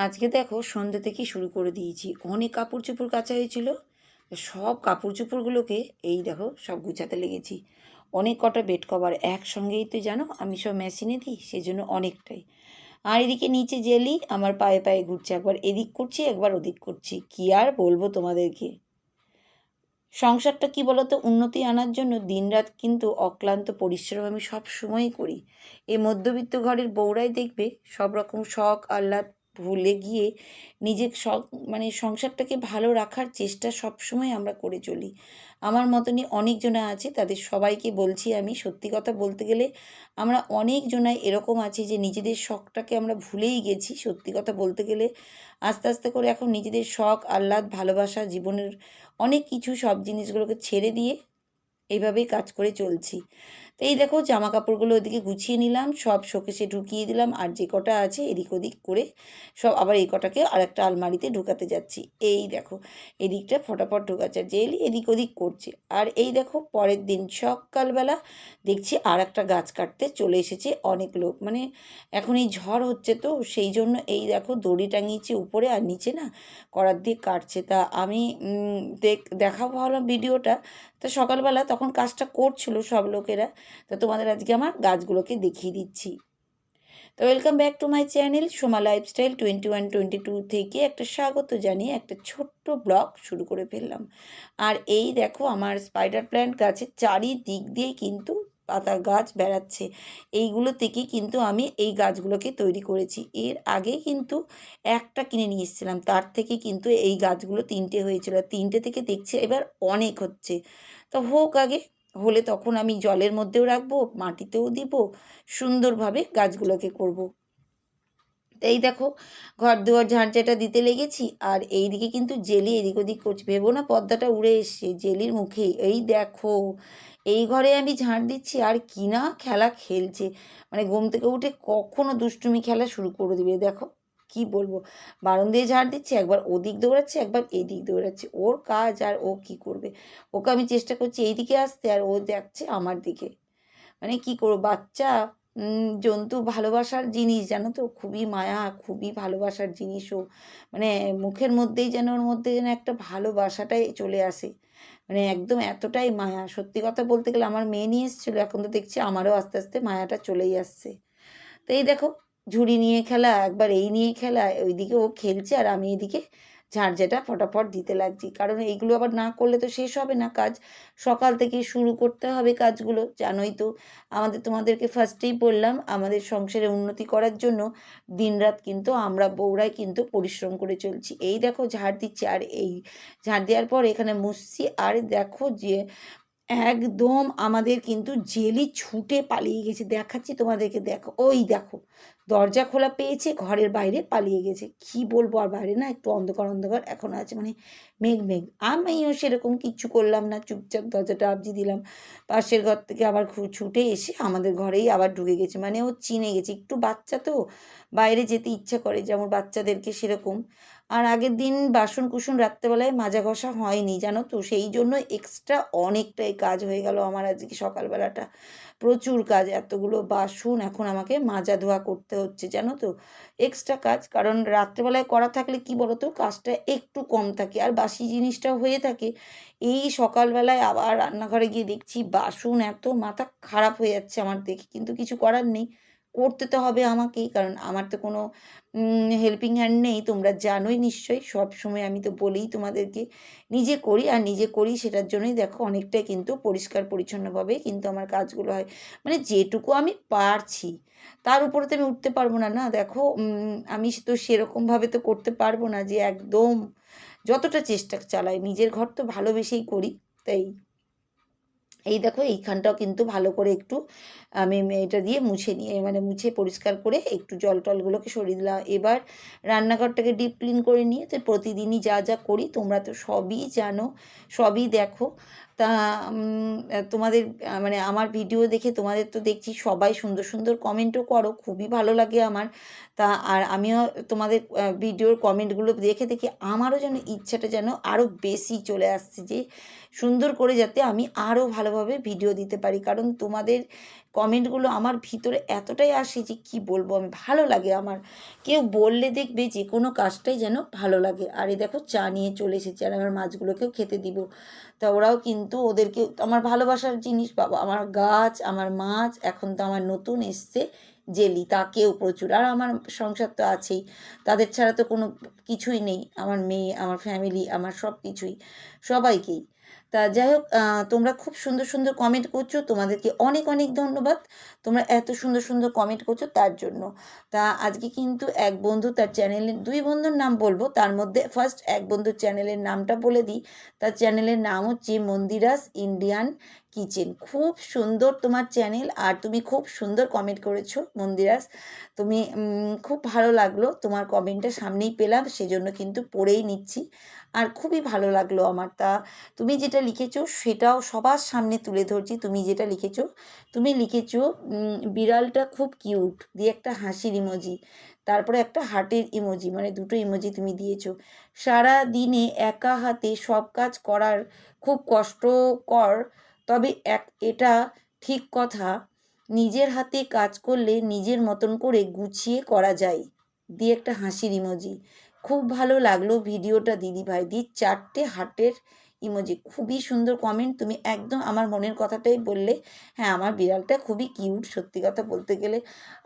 আজকে দেখো সন্ধ্যে থেকেই শুরু করে দিয়েছি। অনেক কাপড় চোপড় কাচা হয়েছিল, সব কাপড় চোপড়গুলোকে এই দেখো সব গুছাতে লেগেছি। অনেক কটা বেড কভার একসঙ্গেই তো জানো আমি সব মেশিনে দিই, সেই জন্য অনেকটাই। আর এদিকে নিচে জেলি আমার পায়ে পায়ে ঘুরছে, একবার এদিক করছি একবার ওদিক করছি, কি আর বলবো তোমাদেরকে। সংসারটা কি বলতো, উন্নতি আনার জন্য দিনরাত কিন্তু অক্লান্ত পরিশ্রম আমি সব সময়ই করি। এই মধ্যবিত্ত ঘরের বউরাই দেখবে সব রকম শখ আহ্লাদ ভুলে গিয়ে নিজের শখ মানে সংসারটাকে ভালো রাখার চেষ্টা সব সময় আমরা করে চলি। আমার মতনই অনেকজনা আছে, তাদের সবাইকে বলছি আমি, সত্যি কথা বলতে গেলে আমরা অনেকজনাই এরকম আছি যে নিজেদের শখটাকে আমরা ভুলেই গেছি। সত্যি কথা বলতে গেলে আস্তে আস্তে করে এখন নিজেদের শখ আহ্লাদ ভালোবাসা জীবনের অনেক কিছু সব জিনিসগুলোকে ছেড়ে দিয়ে এইভাবেই কাজ করে চলছি। তো এই দেখো জামা কাপড়গুলো ওদিকে গুছিয়ে নিলাম, সব শোকেসে ঢুকিয়ে দিলাম, আর যে কটা আছে এদিক ওদিক করে সব আবার এই কটাকে আর একটা আলমারিতে ঢুকাতে যাচ্ছি। এই দেখো এদিকটা ফটাফট ঢুকাচ্ছে, আর জেলি এদিক ওদিক করছে। আর এই দেখো পরের দিন সকালবেলা দেখছি আর একটা গাছ কাটতে চলে এসেছে অনেক লোক। মানে এখন এই ঝড় হচ্ছে তো সেই জন্য এই দেখো দড়ি টাঙিয়েছে উপরে, আর নিচে না করাত দিয়ে কাটছে। তা আমি দেখাবো ভাবলাম ভিডিওটা। তো সকালবেলা তখন কাজটা করছিল সব লোকেরা, তো তোমাদের আজকে আমার গাছগুলোকে দেখিয়ে দিচ্ছি। তো welcome back to my channel Soma lifestyle 21-22 থেকে একটা স্বাগত জানিয়ে একটা ছোট্ট ব্লগ শুরু করে ফেললাম। আর এই দেখো আমার স্পাইডার প্ল্যান্ট গাছের চারিদিক দিয়ে কিন্তু পাতা গাছ বেড়াচ্ছে। এইগুলো থেকে কিন্তু আমি এই গাছগুলোকে তৈরি করেছি। এর আগে কিন্তু একটা কিনে নিয়ে এসেছিলাম, তার থেকে কিন্তু এই গাছগুলো তিনটে হয়েছিল, তিনটে থেকে দেখছি এবার অনেক হচ্ছে। তো হোক আগে, হলে তখন আমি জলের মধ্যেও রাখবো, মাটিতেও দিব, সুন্দরভাবে গাছগুলোকে করব। এই দেখো ঘর দুয়ার ঝাঁটঝাঁটা দিতে লেগেছি, আর এইদিকে কিন্তু জেলি এদিক ওদিক করছে। ভেবো না পর্দাটা উড়ে এসছে জেলির মুখেই। এই দেখো এই ঘরে আমি ঝাঁট দিচ্ছি আর কি না খেলা খেলছে। মানে ঘুম থেকে উঠে কখনো দুষ্টুমি খেলা শুরু করে দিবে। দেখো কি বলবো, বারণ দিয়ে ঝাড় দিচ্ছে, একবার ওদিক দৌড়াচ্ছে একবার এদিক দৌড়াচ্ছে, ওর কাজ আর ও কি করবে। ওকে আমি চেষ্টা করছি এইদিকে আসতে, আর ও যাচ্ছে আমার দিকে। মানে কি করবো, বাচ্চা জন্তু ভালোবাসার জিনিস জানো তো, খুবই মায়া খুবই ভালোবাসার জিনিসও। মানে মুখের মধ্যেই যেন ওর মধ্যে যেন একটা ভালোবাসাটাই চলে আসে। মানে একদম এতটাই মায়া। সত্যি কথা বলতে গেলে আমার মেয়ে নিয়ে এসেছিলো, এখন তো দেখছি আমারও আস্তে আস্তে মায়াটা চলেই আসছে। তো এই দেখো ঝুড়ি নিয়ে খেলা, একবার এই নিয়ে খেলা, ওইদিকে ও খেলছে আর আমি এদিকে ঝাড়ঝাঁটা ফটাফট দিতে লাগছি। কারণ এইগুলো আবার না করলে তো শেষ হবে না কাজ। সকাল থেকে শুরু করতে হবে কাজগুলো, জানোই তো। তোমাদেরকে ফার্স্টেই বললাম আমাদের সংসারে উন্নতি করার জন্য দিনরাত কিন্তু আমরা বউরাই কিন্তু পরিশ্রম করে চলছি। এই দেখো ঝাড় দিচ্ছি, আর এই ঝাড় দেওয়ার পর এখানে মুছছি, আর দেখো যে একদম আমাদের কিন্তু জেলি ছুটে পালিয়ে গেছে। দেখাচ্ছি তোমাদেরকে, দেখো ওই দেখো দরজা খোলা পেয়েছে, ঘরের বাইরে পালিয়ে গেছে। কি বলবো, আর বাইরে না একটু অন্ধকার অন্ধকার এখন আছে, মানে মেঘ মেঘ। আমিও সেরকম কিচ্ছু করলাম না, চুপচাপ দরজাটা আবজি দিলাম। পাশের ঘর থেকে আবার ছুটে এসে আমাদের ঘরেই আবার ঢুকে গেছে। মানে ও চিনে গেছে, একটু বাচ্চা তো বাইরে যেতে ইচ্ছা করে যেমন বাচ্চাদেরকে, সেরকম। আর আগের দিন বাসন কুসুন রাত্রেবেলায় মাজা ঘষা হয়নি জানো তো, সেই জন্য এক্সট্রা অনেকটাই কাজ হয়ে গেল আমার আজকে সকালবেলাটা। প্রচুর কাজ, এতগুলো বাসন এখন আমাকে মাজা ধোয়া করতে হচ্ছে জানো তো। এক্সট্রা কাজ, কারণ রাত্রেবেলায় করা থাকলে কি বলতো কাজটা একটু কম থাকে আর বাসি জিনিসটাও হয়ে থাকে। এই সকালবেলায় আবার রান্নাঘরে গিয়ে দেখছি বাসন, এত মাথা খারাপ হয়ে যাচ্ছে আমার দেখে, কিন্তু কিছু করার নেই, করতে তো হবে আমাকেই, কারণ আমার তো কোনো হেল্পিং হ্যান্ড নেই। তোমরা জানোই নিশ্চয়ই, সবসময় আমি তো বলেই তোমাদেরকে, নিজে করি আর নিজে করি, সেটার জন্যই দেখো অনেকটাই কিন্তু পরিষ্কার পরিচ্ছন্নভাবে কিন্তু আমার কাজগুলো হয়। মানে যেটুকু আমি পারছি তার উপরে তো আমি উঠতে পারবো না, না দেখো আমি তো সেরকমভাবে তো করতে পারবো না যে একদম, যতটা চেষ্টা চালাই নিজের ঘর তো ভালোবেসেই করি। তাই এই দেখো এইখানটাও কিন্তু ভালো করে একটু আমি এটা দিয়ে মুছে নিয়ে, মানে মুছে পরিষ্কার করে একটু জল টলগুলোকে সরিয়ে দিলাম। এবার রান্নাঘরটাকে ডিপ ক্লিন করে নিয়ে তো প্রতিদিনই যা যা করি তোমরা তো সবই জানো, সবই দেখো। তা তোমাদের মানে আমার ভিডিও দেখে তোমাদের তো দেখছি সবাই সুন্দর সুন্দর কমেন্টও করো, খুবই ভালো লাগে আমার। তা আর আমিও তোমাদের ভিডিওর কমেন্টগুলো দেখে দেখে আমারও যেন ইচ্ছাটা যেন আরও বেশি চলে আসছে যে সুন্দর করে যাতে আমি আরও ভালোভাবে ভিডিও দিতে পারি। কারণ তোমাদের কমেন্টগুলো আমার ভিতরে এতটাই আসে যে কি বলবো আমি, ভালো লাগে আমার। কেউ বললে দেখবে যে কোনো কাজটাই যেন ভালো লাগে। আর এই দেখো চা নিয়ে চলে এসেছে, আর আমার মাছগুলোকেও খেতে দিব। তা ওরাও কিন্তু, ওদেরকে আমার ভালোবাসার জিনিস বাবা, আমার গাছ, আমার মাছ, এখন তো আমার নতুন এসছে জেলি, তাকেও প্রচুর। আর আমার সংসার তো আছেই, তাদের ছাড়া তো কোনো কিছুই নেই। আমার মেয়ে, আমার ফ্যামিলি, আমার সব কিছুই, সবাইকেই। তা যাই হোক, তোমরা খুব সুন্দর সুন্দর কমেন্ট করছো, তোমাদেরকে অনেক অনেক ধন্যবাদ। তোমরা এত সুন্দর সুন্দর কমেন্ট করছো তার জন্য। তা আজকে কিন্তু এক বন্ধু তার চ্যানেলের, দুই বন্ধুর নাম বলবো, তার মধ্যে ফার্স্ট এক বন্ধুর চ্যানেলের নামটা বলে দিই। তার চ্যানেলের নাম হচ্ছে মন্দিরাস ইন্ডিয়ান কিচেন। খুব সুন্দর তোমার চ্যানেল, আর তুমি খুব সুন্দর কমেন্ট করেছো মন্দিরাস। তুমি খুব ভালো লাগলো, তোমার কমেন্টটা সামনেই পেলাম, সেজন্য কিন্তু পড়েই নিচ্ছি। আর খুবই ভালো লাগলো আমার। তা তুমি যেটা লিখেছো সেটাও সবার সামনে তুলে ধরছি। তুমি যেটা লিখেছো, তুমি লিখেছো বিড়ালটা খুব কিউট দিয়ে একটা হাসির ইমোজি, তারপরে একটা হার্টের ইমোজি, মানে দুটো ইমোজি তুমি দিয়েছো। সারা দিনে একা হাতে সব কাজ করার খুব কষ্টকর, তবে এটা ঠিক কথা, নিজের হাতে কাজ করলে নিজের মতন করে গুছিয়ে করা যায় দিয়ে একটা হাসির ইমোজি। খুব ভালো লাগলো ভিডিওটা দিদিভাই দিয়ে 4টে হার্টের ইমোজি। খুবই সুন্দর কমেন্ট, তুমি একদম আমার মনের কথাটাই বললে। হ্যাঁ, আমার বিড়ালটা খুবই কিউট সত্যি কথা বলতে গেলে।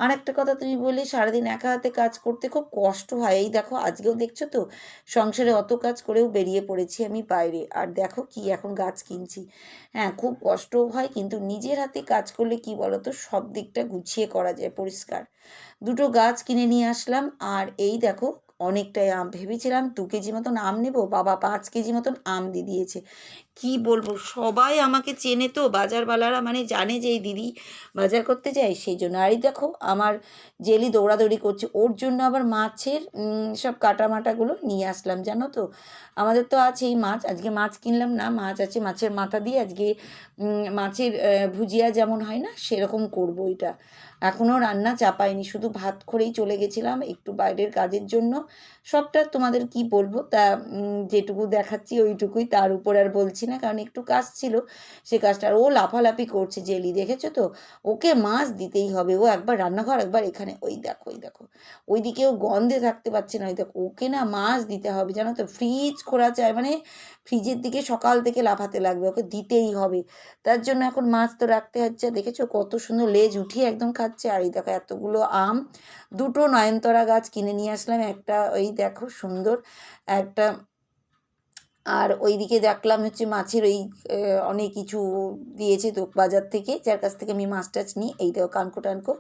আর একটা কথা তুমি বললে সারাদিন একা হাতে কাজ করতে খুব কষ্ট হয়। এই দেখো আজকেও দেখছো তো, সংসারে অত কাজ করেও বেরিয়ে পড়েছি আমি বাইরে, আর দেখো কি এখন গাছ কিনছি। হ্যাঁ, খুব কষ্টও হয়, কিন্তু নিজের হাতে কাজ করলে কি বলতো, সব দিকটা গুছিয়ে করা যায় পরিষ্কার। দুটো গাছ কিনে নিয়ে আসলাম, আর এই দেখো অনেকটাই আম। ভেবেছিলাম 2 কেজি মতন আম নেবো, বাবা 5 কেজি মতন আম দিয়ে দিয়েছে। কি বলবো, সবাই আমাকে চেনে তো, বাজারওয়ালারা মানে জানে যে এই দিদি বাজার করতে যায়, সেই জন্য। আর এই দেখো আমার জেলি দৌড়াদৌড়ি করছে, ওর জন্য আবার মাছের সব কাটামাটাগুলো নিয়ে আসলাম, জানো তো। আমাদের তো আছেই মাছ, আজকে মাছ কিনলাম না, মাছ আছে, মাছের মাথা দিয়ে আজকে মাছের ভুজিয়া যেমন হয় না সেরকম করবো এটা। এখনও রান্না চাপাইনি, শুধু ভাত করেই চলে গেছিলাম একটু বাইরের কাজের জন্য। সবটা তোমাদের কি বলবো, তা যেটুকু দেখাচ্ছি ওইটুকুই, তার উপর আর বলছি না, কারণ একটু কাজ ছিল সে কাজটা। আর ও লাফালাফি করছে জেলি, দেখেছো তো, ওকে মাছ দিতেই হবে। ও একবার রান্নাঘর একবার এখানে, ওই দেখো ওই দেখো, ওইদিকেও গন্ধে থাকতে পারছে না, ওই দেখো, ওকে না মাছ দিতে হবে জানো তো। ফ্রিজ খোলা চায়, মানে ফ্রিজের দিকে সকাল থেকে লাফাতে লাগবে, ওকে দিতেই হবে। তার জন্য এখন মাছ তো রাখতে হচ্ছে। দেখেছো কত সুন্দর লেজ উঠিয়ে একদম খাচ্ছে। আর এই দেখো এতগুলো আম, দুটো নয়নতারা গাছ কিনে নিয়ে আসলাম, একটা ওই দেখো সুন্দর একটা। আর ওইদিকে দেখলাম হচ্ছে মাছের ওই অনেক কিছু দিয়েছে তো বাজার থেকে, যার কাছ থেকে আমি মাছ টাছ নিই। এই দেখো কানকো টানকো,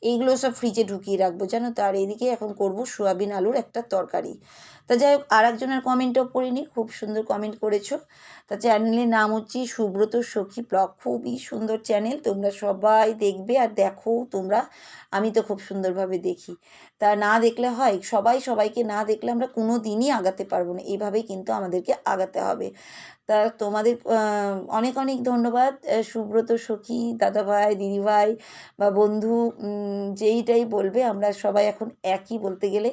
এইগুলো সব ফ্রিজে ঢুকিয়ে রাখবো জানো তো। আর এইদিকে এখন করব সোয়াবিন আলুর একটা তরকারি। তা যাই হোক, আর একজনের কমেন্টও পড়িনি, খুব সুন্দর কমেন্ট করেছো। তা চ্যানেলের নাম হচ্ছে সুব্রত সখী ব্লগ, খুবই সুন্দর চ্যানেল, তোমরা সবাই দেখবে আর দেখো তোমরা। আমি তো খুব সুন্দরভাবে দেখি। তা না দেখলে হয়, সবাই সবাইকে না দেখলে আমরা কোনো দিনই আগাতে পারবো না, এইভাবেই কিন্তু আমাদেরকে আগাতে হবে। তা তোমাদের অনেক অনেক ধন্যবাদ, সুব্রত সখী দাদাভাই, দিদিভাই বা বন্ধু, যেইটাই বলবে, আমরা সবাই এখন একই বলতে গেলে।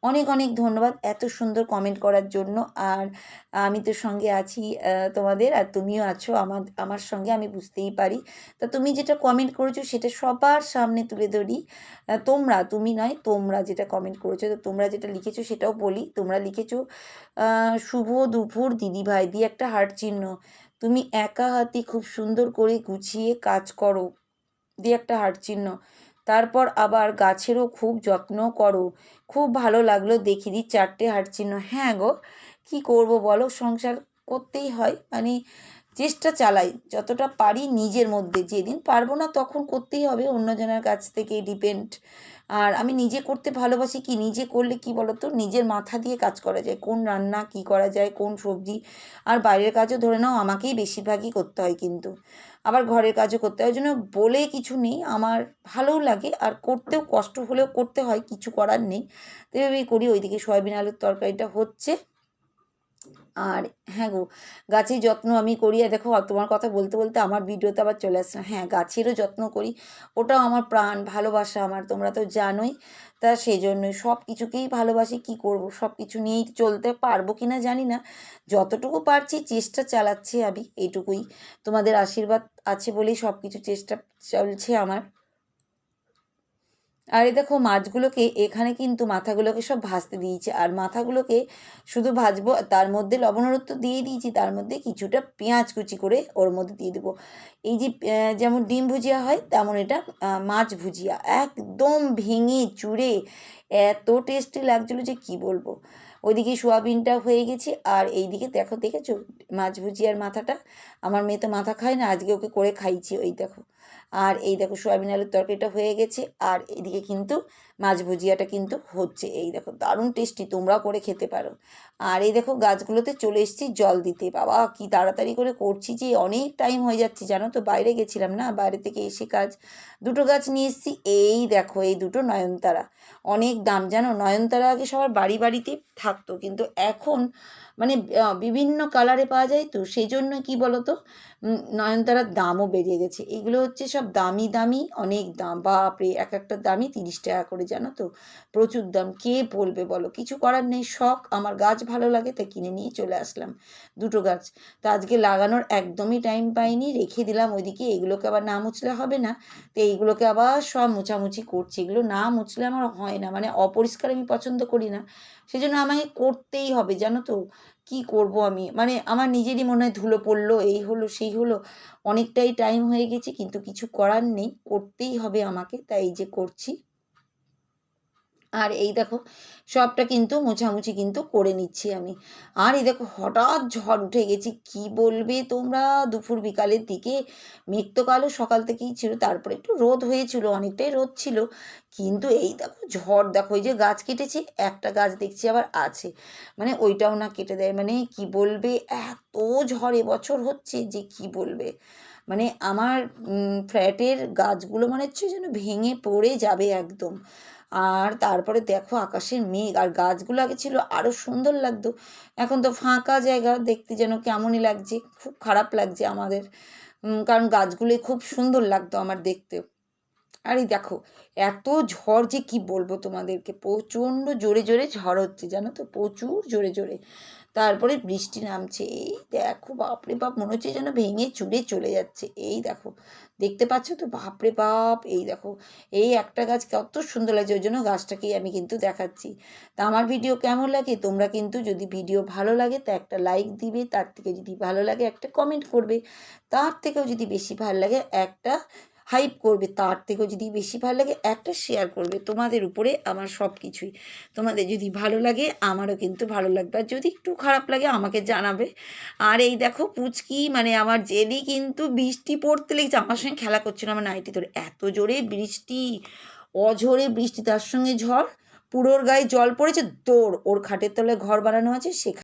অনেক অনেক ধন্যবাদ এত সুন্দর কমেন্ট করার জন্য। আর আমি তো সঙ্গে আছি তোমাদের, আর তুমিও আছো আমার আমার সঙ্গে, আমি বুঝতেই পারি। তা তুমি যেটা কমেন্ট করেছো সেটা সবার সামনে তুলে ধরি। তোমরা, তুমি নয়, তোমরা যেটা কমেন্ট করেছো, তো তোমরা যেটা লিখেছো সেটাও বলি। তোমরা লিখেছো শুভ দুপুর দিদিভাই দিয়ে একটা হার্ট চিহ্ন, তুমি একা হাতে খুব সুন্দর করে গুছিয়ে কাজ করো দিয়ে একটা হার্ট চিহ্ন, তারপর আবার গাছেরও খুব যত্ন করো, খুব ভালো লাগলো দেখি দি 4টে হার্ট চিহ্ন। হ্যাঁ গো, কি করব বলো, সংসার করতেই হয়, মানে চেষ্টা চালাই যতটা পারি নিজের মধ্যে, যেদিন পারবো না তখন করতেই হবে, অন্যজনের কাছ থেকে ডিপেন্ড। আর আমি নিজে করতে ভালোবাসি, কি নিজে করলে কি বলতো, নিজের মাথা দিয়ে কাজ করা যায়, কোন রান্না কি করা যায়, কোন সবজি। আর বাইরের কাজও ধরে নাও আমাকেই বেশিরভাগই করতে হয়, কিন্তু আবার ঘরের কাজও করতে হয়, ওই জন্য বলে কিছু নেই, আমার ভালোও লাগে, আর করতেও কষ্ট হলেও করতে হয়, কিছু করার নেই। তো এভাবেই করি। ওইদিকে সয়াবিন আলুর তরকারিটা হচ্ছে, আর হ্যাঁ গো, গাছের যত্ন আমি করি। আর দেখো তোমার কথা বলতে বলতে আমার ভিডিওতে আবার চলে আসছে। হ্যাঁ, গাছেরও যত্ন করি, ওটাও আমার প্রাণ ভালোবাসা আমার, তোমরা তো জানোই। তা সেই জন্যই সব কিছুকেই ভালোবাসি। কি করব, সব কিছু নিয়েই চলতে পারবো কি না জানি না, যতটুকু পারছি চেষ্টা চালাচ্ছি আমি, এইটুকুই। তোমাদের আশীর্বাদ আছে বলেই সব কিছু চেষ্টা চলছে আমার। আর এই দেখো মাছগুলোকে এখানে কিন্তু মাথাগুলোকে সব ভাজতে দিয়েছি, আর মাথাগুলোকে শুধু ভাজবো, তার মধ্যে লবণ হলুদ তো দিয়ে দিয়েছি, তার মধ্যে কিছুটা পেঁয়াজ কুচি করে ওর মধ্যে দিয়ে দেবো। এই যে যেমন ডিম ভুজিয়া হয় তেমন এটা মাছ ভুজিয়া, একদম ভেঙে চুরে এত টেস্টি লাগছিলো যে কি বলবো। ওইদিকে সোয়াবিনটা হয়ে গেছে, আর এইদিকে দেখো, দেখেছো মাছ ভুজিয়ার মাথাটা, আমার মেয়ে তো মাথা খায় না, আজকে ওকে করে খাইছি, ওই দেখো। আর এই দেখো সোয়াবিন আলুর তরকারিটা হয়ে গেছে, আর এদিকে কিন্তু মাছ ভুজিয়াটা কিন্তু হচ্ছে, এই দেখো দারুণ টেস্টি, তোমরাও করে খেতে পারো। আর এই দেখো গাছগুলোতে চলে এসেছি জল দিতে, বাবা কি তাড়াতাড়ি করে করছি যে অনেক টাইম হয়ে যাচ্ছে জানো তো, বাইরে গেছিলাম না, বাইরে থেকে এসে কাজ। দুটো গাছ নিয়ে এসেছি, এই দেখো এই দুটো নয়নতারা, অনেক দাম জানো। নয়নতারা আগে সবার বাড়ি বাড়িতে থাকতো, কিন্তু এখন মানে বিভিন্ন কালারে পাওয়া যায় তো, সেই জন্য কি বলো তো, নয়নতারার দামও বেড়ে গেছে। এগুলো হচ্ছে সব দামি দামি, অনেক দাম, বাপরে এক একটা দামই 30 টাকা করে জানো তো, প্রচুর দাম। কে বলবে বলো, কিছু করার নেই, শখ আমার, গাছ ভালো লাগে তাই কিনে নিয়ে চলে আসলাম দুটো গাছ। তো আজকে লাগানোর একদমই টাইম পাইনি, রেখে দিলাম ওইদিকে। এগুলোকে আবার না মুছলে হবে না, তো এইগুলোকে আবার সব মোছামুছি করছি। এগুলো না মুছলে আমার হয় না, মানে অপরিষ্কার আমি পছন্দ করি না, সেজন্য আমাকে করতেই হবে জানো তো। কি করব আমি, মানে আমার নিজেরই মনে হয় ধুলো পড়লো, এই হলো সেই হলো, অনেকটাই টাইম হয়ে গেছে, কিন্তু কিছু করার নেই, করতেই হবে আমাকে, তাই এই যে করছি। আর এই দেখো সবটা কিন্তু মোছামুছি কিন্তু করে নিচ্ছি আমি। আর এই দেখো হঠাৎ ঝড় উঠে গেছি, কি বলবে তোমরা, দুপুর বিকালের দিকে। মেঘ তো কালো সকাল থেকেই ছিল, তারপরে একটু রোদ হয়েছিল, অনেকটাই রোদ ছিল, কিন্তু এই দেখো ঝড়, দেখো এই যে গাছ কেটেছি, একটা গাছ দেখছি আবার আছে, মানে ওইটাও না কেটে দেয়, মানে কি বলবে, এত ঝড় এবছর হচ্ছে যে কি বলবে। মানে আমার ফ্ল্যাটের গাছগুলো মনে হচ্ছে যেন ভেঙে পড়ে যাবে একদম। আর তারপরে দেখো আকাশের মেঘ, আর গাছগুলো আগে ছিল আরও সুন্দর লাগতো, এখন তো ফাঁকা জায়গা, দেখতে যেন কেমনই লাগছে, খুব খারাপ লাগছে আমাদের। কারণ গাছগুলোই খুব সুন্দর লাগতো আমার দেখতে। আর এই দেখো এত ঝড় যে কি বলবো তোমাদেরকে, প্রচণ্ড জোরে জোরে ঝড় হচ্ছে জানো তো, প্রচুর জোরে জোরে। তারপরে বৃষ্টি নামছে, এই দেখো বাপরে বাপ, মনে হচ্ছে যেন ভেঙে চুরে চলে যাচ্ছে, এই দেখো দেখতে পাচ্ছ তো, বাপরে বাপ, এই দেখো। এই একটা গাছ কত সুন্দর লাগছে, ওই জন্য গাছটাকেই আমি কিন্তু দেখাচ্ছি। তা আমার ভিডিও কেমন লাগে, তোমরা কিন্তু যদি ভিডিও ভালো লাগে তা একটা লাইক দিবে, তার থেকে যদি ভালো লাগে একটা কমেন্ট করবে, তার থেকেও যদি বেশি ভালো লাগে একটা হাইপ করবে, তার থেকেও যদি বেশি ভালো লাগে একটা শেয়ার করবে। তোমাদের উপরে আমার সব কিছুই, তোমাদের যদি ভালো লাগে আমারও কিন্তু ভালো লাগবে, আর যদি একটু খারাপ লাগে আমাকে জানাবে। আর এই দেখো পুচকি, মানে আমার জেলি কিন্তু বৃষ্টি পড়তে লেগেছে, আমার সঙ্গে খেলা করছিল আমার নাইটি ধরে, এত জোরে বৃষ্টি, অঝোরে বৃষ্টি, তার সঙ্গে ঝড়, পুরোর গায়ে জল পড়েছে, দৌড়, ওর খাটের তলায় ঘর বানানো আছে সেখানে